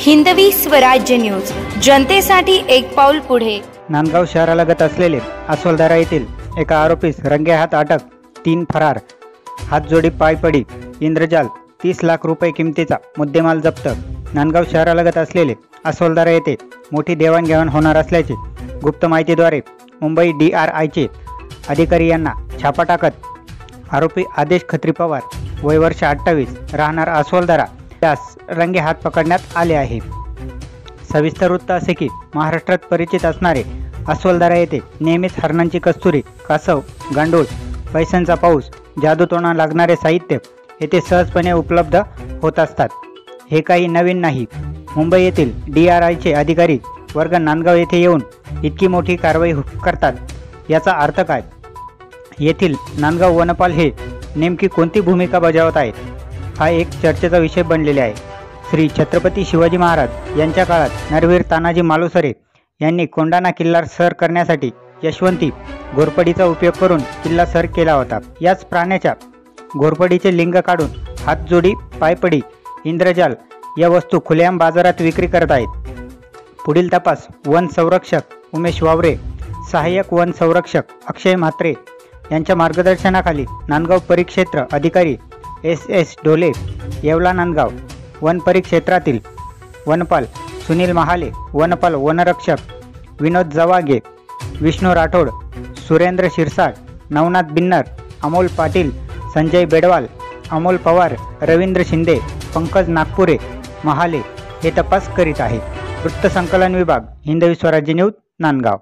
Hindavi Swarajya news, जनतेसाठी एक पाऊल पुढे। नांदगाव शहरालगत असलेले अस्वलधारा येथील एका आरोपीस रंगेहात अटक, 3 फरार, हातजोडी पायपडी, इंद्रजाल, 30 लाख रुपये किमतीचा मुद्देमाल जप्त। नांदगाव शहरालगत असलेले अस्वलधारा येथे मोठी देवाणघेवाण होणार असल्याचे गुप्त माहितीद्वारे मुंबई DRIचे अधिकारी यांना छापा टाकत आरोपी आदेश खत्री पवार, वय वर्ष 28, राहणार अस्वलधारा यास रंगेहात पकडण्यात आले आहे। सविस्तर वृत्त असे की महाराष्ट्रात परिचित असणारे अस्वलधारा येथे नेहमीच हरणांची कस्तुरी, कासव, गांडूळ, पैशांचा पाऊस, जादूटोणा लागणारे साहित्य येथे सहजपणे उपलब्ध होत असतात। हे काही नवीन नाही। मुंबई येथील DRIचे अधिकारी वर्ग नांदगाव येथे येऊन इतकी मोठी कारवाई करतात, याचा अर्थ काय? येथील नांदगाव वनपाल हे नेमकी कोणती भूमिका बजावत आहेत, हा एक चर्चेचा विषय बनलेला आहे। श्री छत्रपती शिवाजी महाराज यांच्या काळात नरवीर तानाजी मालुसरे यांनी कोंढाणा किल्ला सर करण्यासाठी यशवंती घोरपडीचा उपयोग करून किल्ला सर केला होता। याच प्राण्याच्या घोरपडीचे लिंग काढून हातजोडी, पायपडी, इंद्रजाल या वस्तू खुलेआम बाजारात विक्री करत आहेत। पुढील तपास वन संरक्षक उमेश वावरे, सहाय्यक वन संरक्षक अक्षय म्हात्रे यांच्या मार्गदर्शनाखाली नांदगाव परिक्षेत्र अधिकारी SS ढोले, येवला नांदगाव वन परिक्षेत्रातील वनपाल सुनील महाले, वनपाल वनरक्षक विनोद जवागे, विष्णू राठोड, सुरेंद्र शिरसाट, नवनाथ बिन्नर, अमोल पाटील, संजय बेडवाल, अमोल पवार, रवींद्र शिंदे, पंकज नागपुरे महाले हे तपास करीत आहेत। वृत्त संकलन विभाग, हिंदवी स्वराज्य न्यूज, नांदगाव।